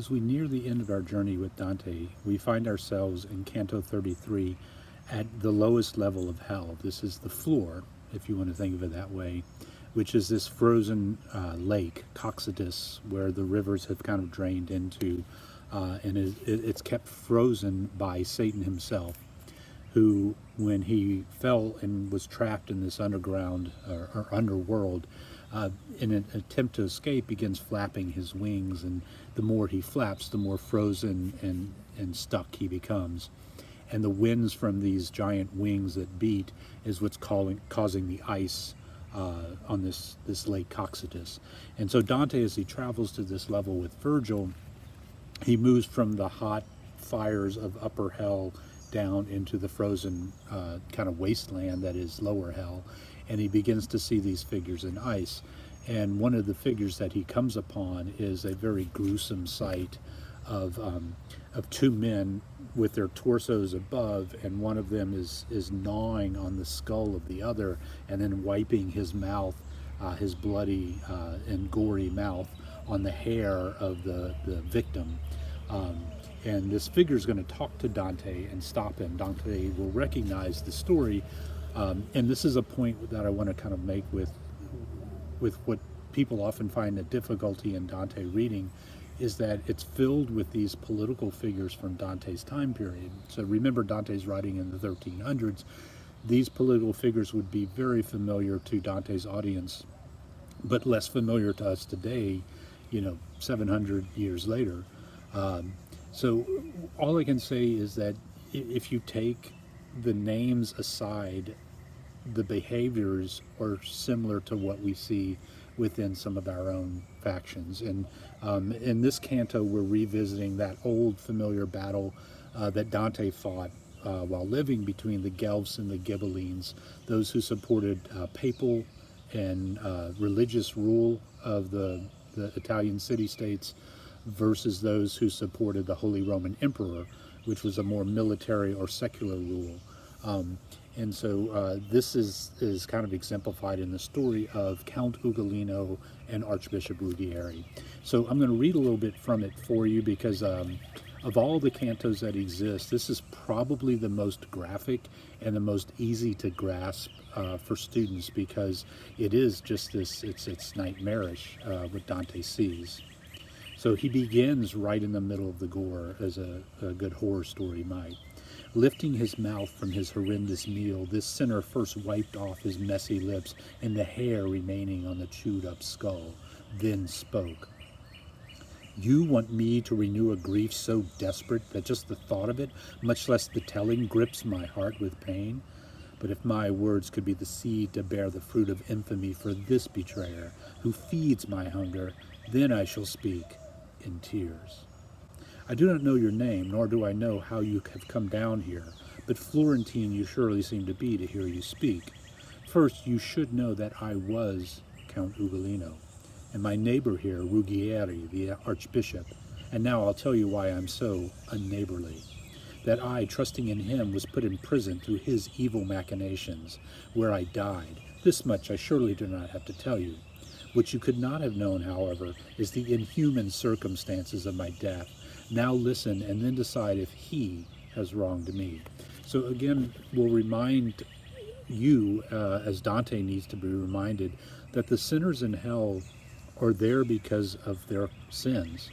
as we near the end of our journey with Dante, we find ourselves in Canto 33 at the lowest level of hell. This is the floor, if you want to think of it that way, which is this frozen lake, Cocytus, where the rivers have kind of drained into, and it's kept frozen by Satan himself, who, when he fell and was trapped in this underground or underworld, in an attempt to escape, begins flapping his wings, and the more he flaps, the more frozen and stuck he becomes. And the winds from these giant wings that beat is what's causing the ice on this lake Cocytus. And so Dante, as he travels to this level with Virgil, he moves from the hot fires of upper hell down into the frozen kind of wasteland that is lower hell, and he begins to see these figures in ice. And one of the figures that he comes upon is a very gruesome sight of two men with their torsos above, and one of them is gnawing on the skull of the other and then wiping his mouth, his bloody and gory mouth, on the hair of the victim. And this figure is going to talk to Dante and stop him. Dante will recognize the story, and this is a point that I want to kind of make with what people often find a difficulty in Dante reading, is that it's filled with these political figures from Dante's time period. So remember, Dante's writing in the 1300s. These political figures would be very familiar to Dante's audience, but less familiar to us today, 700 years later. So all I can say is that if you take the names aside, the behaviors are similar to what we see within some of our own factions. And in this canto, we're revisiting that old familiar battle that Dante fought while living between the Guelphs and the Ghibellines, those who supported papal and religious rule of the Italian city-states, versus those who supported the Holy Roman Emperor, which was a more military or secular rule. And so this is kind of exemplified in the story of Count Ugolino and Archbishop Ruggieri. So I'm going to read a little bit from it for you, because of all the cantos that exist, this is probably the most graphic and the most easy to grasp for students, because it is just this, it's nightmarish what Dante sees. So he begins right in the middle of the gore, as a good horror story might. Lifting his mouth from his horrendous meal, this sinner first wiped off his messy lips and the hair remaining on the chewed-up skull, then spoke. You want me to renew a grief so desperate that just the thought of it, much less the telling, grips my heart with pain? But if my words could be the seed to bear the fruit of infamy for this betrayer, who feeds my hunger, then I shall speak in tears. I do not know your name, nor do I know how you have come down here, but Florentine you surely seem to be to hear you speak. First, you should know that I was Count Ugolino, and my neighbor here, Ruggieri, the Archbishop, and now I'll tell you why I'm so unneighborly. That I, trusting in him, was put in prison through his evil machinations, where I died. This much I surely do not have to tell you. What you could not have known, however, is the inhuman circumstances of my death. Now listen, and then decide if he has wronged me. So again, we'll remind you, as Dante needs to be reminded, that the sinners in hell are there because of their sins.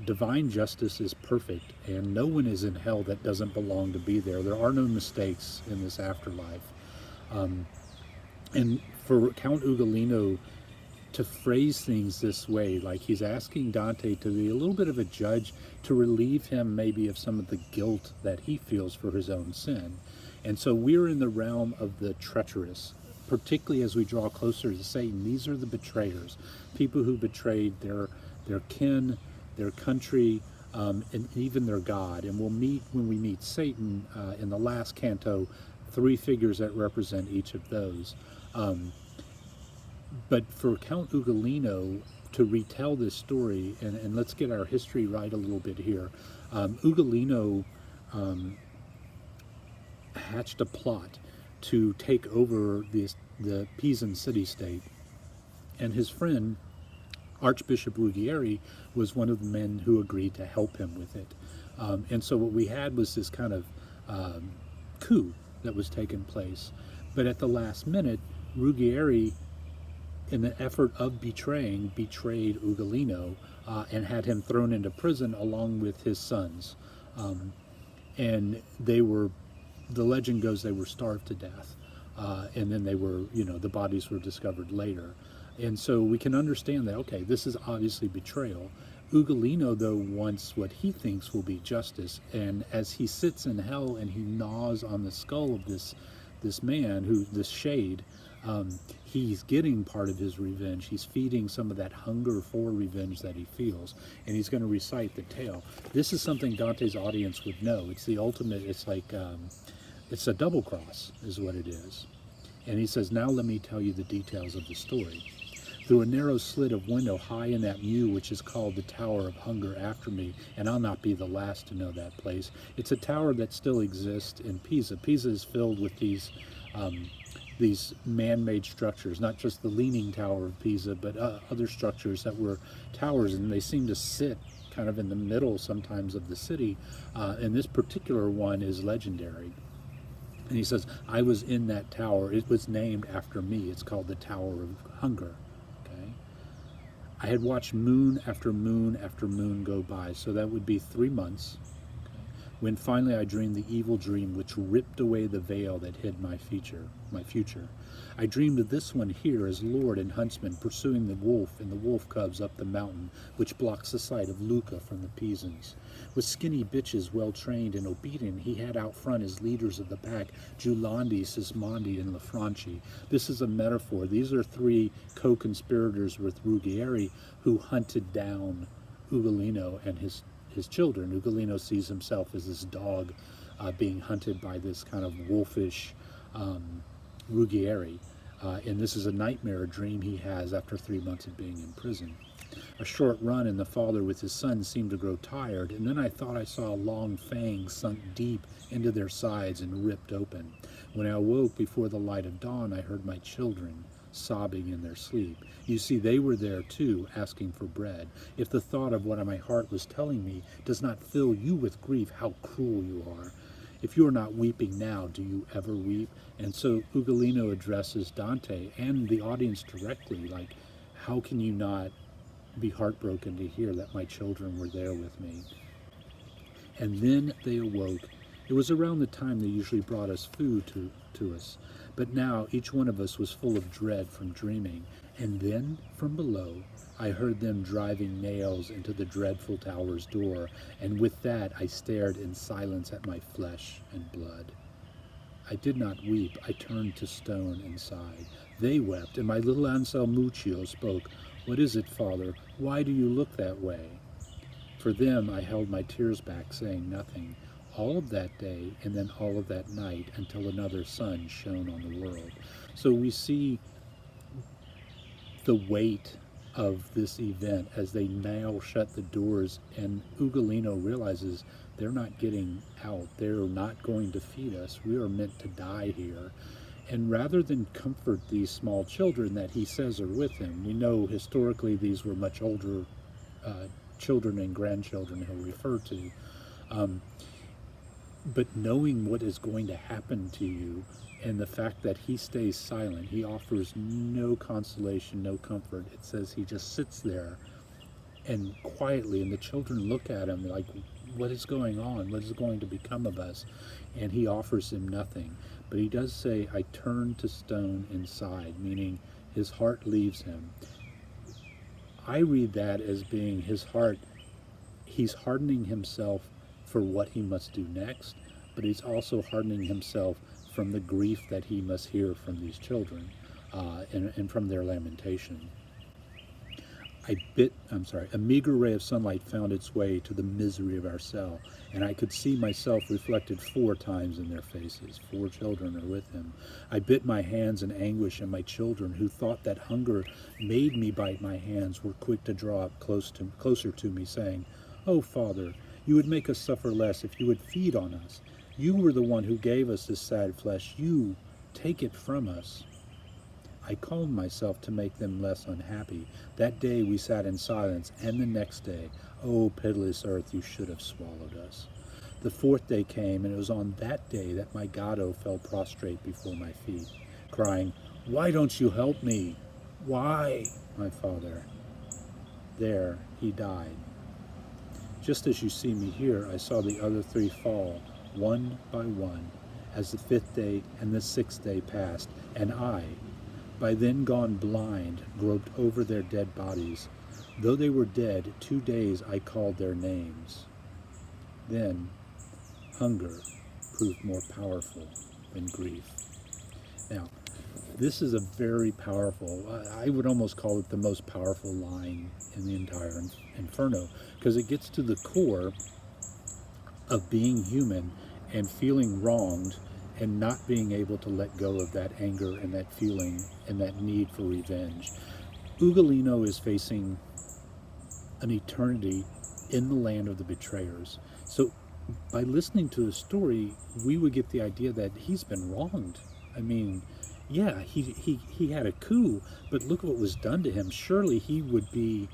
Divine justice is perfect, and no one is in hell that doesn't belong to be there. There are no mistakes in this afterlife. And for Count Ugolino to phrase things this way, like he's asking Dante to be a little bit of a judge, to relieve him maybe of some of the guilt that he feels for his own sin. And so we're in the realm of the treacherous, particularly as we draw closer to Satan. These are the betrayers, people who betrayed their kin, their country, and even their God. And we'll meet, when we meet Satan in the last canto, three figures that represent each of those. But for Count Ugolino to retell this story, and let's get our history right a little bit here. Ugolino hatched a plot to take over the Pisan city-state, and his friend Archbishop Ruggieri was one of the men who agreed to help him with it. And so what we had was this kind of coup that was taking place. But at the last minute, Ruggieri, in the effort of betrayed Ugolino and had him thrown into prison along with his sons. And they were, the legend goes, they were starved to death. And then they were, the bodies were discovered later. And so we can understand that, okay, this is obviously betrayal. Ugolino, though, wants what he thinks will be justice. And as he sits in hell and he gnaws on the skull of this man, this shade, he's getting part of his revenge. He's feeding some of that hunger for revenge that he feels. And he's going to recite the tale. This is something Dante's audience would know. It's the ultimate, it's like, it's a double cross is what it is. And he says, now let me tell you the details of the story. Through a narrow slit of window high in that mew which is called the Tower of Hunger after me, and I'll not be the last to know that place. It's a tower that still exists in Pisa. Pisa is filled with these man-made structures, not just the Leaning Tower of Pisa, but other structures that were towers, and they seem to sit kind of in the middle sometimes of the city. And this particular one is legendary. And he says, I was in that tower. It was named after me. It's called the Tower of Hunger. I had watched moon after moon after moon go by, so that would be 3 months, when finally I dreamed the evil dream which ripped away the veil that hid my future. I dreamed of this one here as lord and huntsman pursuing the wolf and the wolf cubs up the mountain, which blocks the sight of Luca from the Pisans. With skinny bitches well trained and obedient, he had out front his leaders of the pack, Giulandi, Sismondi, and Lanfranchi. This is a metaphor. These are 3 co-conspirators with Ruggieri who hunted down Ugolino and his children. Ugolino sees himself as this dog being hunted by this kind of wolfish Ruggieri. And this is a nightmare, a dream he has after 3 months of being in prison. A short run and the father with his son seemed to grow tired, and then I thought I saw long fangs sunk deep into their sides and ripped open. When I awoke before the light of dawn, I heard my children sobbing in their sleep. You see, they were there too, asking for bread. If the thought of what my heart was telling me does not fill you with grief, how cruel you are. If you are not weeping now, do you ever weep? And so Ugolino addresses Dante and the audience directly, like, how can you not be heartbroken to hear that my children were there with me? And then they awoke. It was around the time they usually brought us food to us. But now each one of us was full of dread from dreaming. And then, from below, I heard them driving nails into the dreadful tower's door, and with that I stared in silence at my flesh and blood. I did not weep. I turned to stone and sighed. They wept, and my little Anselmuccio spoke. What is it, Father? Why do you look that way? For them I held my tears back, saying nothing. All of that day, and then all of that night, until another sun shone on the world. So we see the weight of this event as they now shut the doors, and Ugolino realizes they're not getting out. They're not going to feed us. We are meant to die here. And rather than comfort these small children that he says are with him, we know historically these were much older children and grandchildren he'll refer to. But knowing what is going to happen to you, and the fact that he stays silent, he offers no consolation, no comfort. It says he just sits there and quietly, and the children look at him like, what is going on? What is going to become of us? And he offers them nothing. But he does say, I turned to stone and sighed, meaning his heart leaves him. I read that as being his heart, he's hardening himself for what he must do next, but he's also hardening himself from the grief that he must hear from these children and from their lamentation. A meager ray of sunlight found its way to the misery of our cell, and I could see myself reflected 4 times in their faces. 4 children are with him. I bit my hands in anguish, and my children, who thought that hunger made me bite my hands, were quick to draw up closer to me, saying, "Oh, Father, you would make us suffer less if you would feed on us. You were the one who gave us this sad flesh. You take it from us." I calmed myself to make them less unhappy. That day we sat in silence, and the next day, oh, pitiless earth, you should have swallowed us. The fourth day came, and it was on that day that my Gato fell prostrate before my feet, crying, "Why don't you help me? Why, my father?" There he died. Just as you see me here, I saw the other three fall, one by one, as the fifth day and the sixth day passed, and I, by then gone blind, groped over their dead bodies. Though they were dead, 2 days I called their names. Then hunger proved more powerful than grief. Now, this is a very powerful, I would almost call it the most powerful line in the entire Inferno, because it gets to the core of being human and feeling wronged and not being able to let go of that anger and that feeling and that need for revenge. Ugolino is facing an eternity in the land of the betrayers. So by listening to his story, we would get the idea that he's been wronged. I mean, yeah, he had a coup, but look what was done to him. Surely he would be,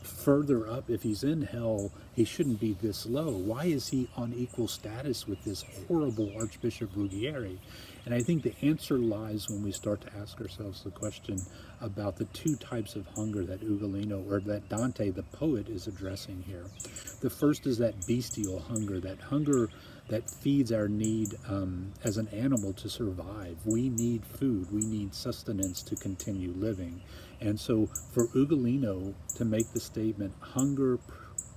further up. If he's in hell, he shouldn't be this low. Why is he on equal status with this horrible Archbishop Ruggieri? And I think the answer lies when we start to ask ourselves the question about the two types of hunger that Ugolino, or that Dante, the poet, is addressing here. The first is that bestial hunger that feeds our need as an animal to survive. We need food, we need sustenance to continue living. And so for Ugolino to make the statement, hunger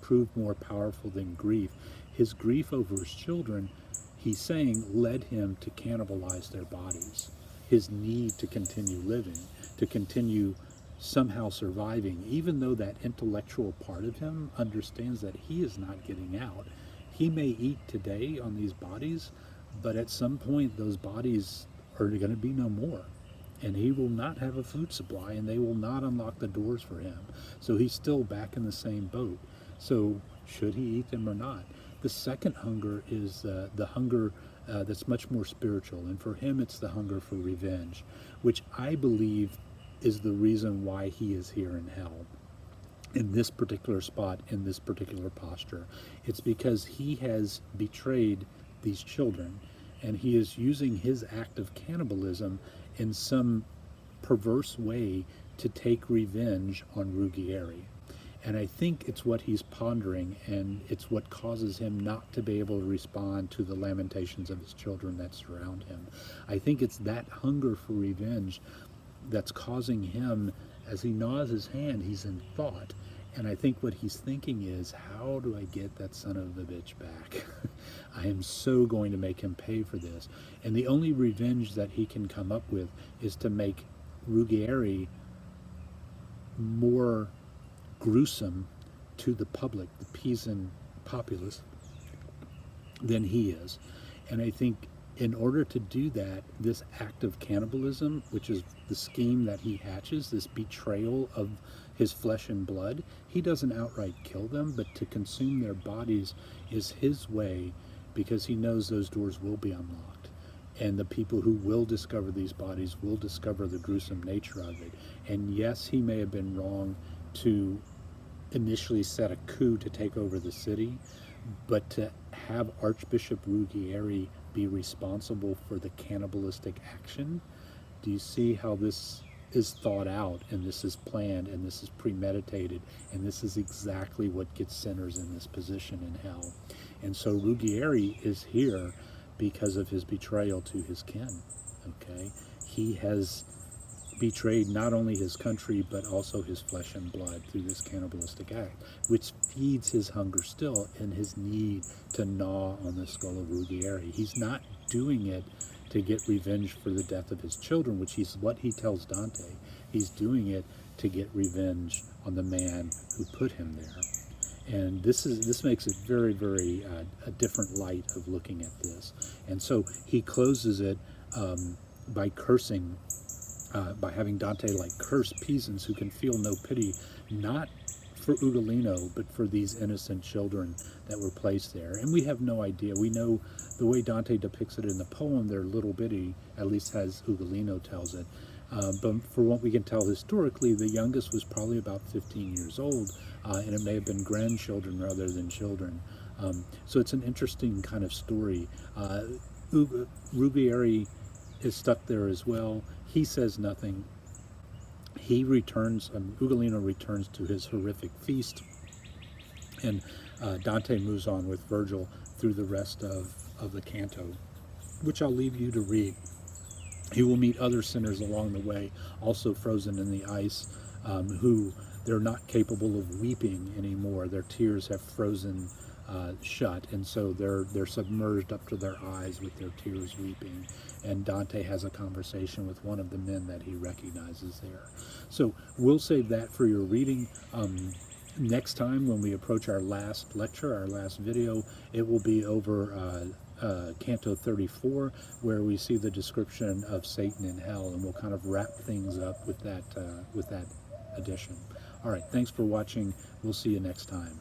proved more powerful than grief, his grief over his children, he's saying, led him to cannibalize their bodies. His need to continue living, to continue somehow surviving, even though that intellectual part of him understands that he is not getting out. He may eat today on these bodies, but at some point those bodies are going to be no more. And he will not have a food supply, and they will not unlock the doors for him. So he's still back in the same boat. So should he eat them or not? The second hunger is the hunger that's much more spiritual. And for him, it's the hunger for revenge, which I believe is the reason why he is here in hell, in this particular spot, in this particular posture. It's because he has betrayed these children, and he is using his act of cannibalism in some perverse way to take revenge on Ruggieri. And I think it's what he's pondering, and it's what causes him not to be able to respond to the lamentations of his children that surround him. I think it's that hunger for revenge that's causing him, as he gnaws his hand, he's in thought. And I think what he's thinking is, how do I get that son of a bitch back? I am so going to make him pay for this. And the only revenge that he can come up with is to make Ruggieri more gruesome to the public, the Pisan populace, than he is. And I think in order to do that, this act of cannibalism, which is the scheme that he hatches, this betrayal of his flesh and blood, he doesn't outright kill them, but to consume their bodies is his way, because he knows those doors will be unlocked. And the people who will discover these bodies will discover the gruesome nature of it. And yes, he may have been wrong to initially set a coup to take over the city, but to have Archbishop Ruggieri be responsible for the cannibalistic action, do you see how this is thought out, and this is planned, and this is premeditated, and this is exactly what gets sinners in this position in hell? And so Ruggieri is here because of his betrayal to his kin, okay? He has betrayed not only his country, but also his flesh and blood through this cannibalistic act, which feeds his hunger still and his need to gnaw on the skull of Ruggieri. He's not doing it to get revenge for the death of his children, which is what he tells Dante. He's doing it to get revenge on the man who put him there. And this makes it very, very a different light of looking at this. And so he closes it by cursing, by having Dante curse Pisans who can feel no pity, not for Ugolino, but for these innocent children that were placed there. And we have no idea. We know the way Dante depicts it in the poem, they're little bitty, at least as Ugolino tells it. But for what we can tell historically, the youngest was probably about 15 years old, and it may have been grandchildren rather than children. So it's an interesting kind of story. Rubieri is stuck there as well. He says nothing. He returns, Ugolino returns to his horrific feast, and Dante moves on with Virgil through the rest of the canto, which I'll leave you to read. He will meet other sinners along the way, also frozen in the ice, who they're not capable of weeping anymore. Their tears have frozen shut, and so they're submerged up to their eyes with their tears weeping. And Dante has a conversation with one of the men that he recognizes there. So we'll save that for your reading. Next time, when we approach our last lecture, our last video, it will be over Canto 34, where we see the description of Satan in hell, and we'll kind of wrap things up with that edition. All right, thanks for watching. We'll see you next time.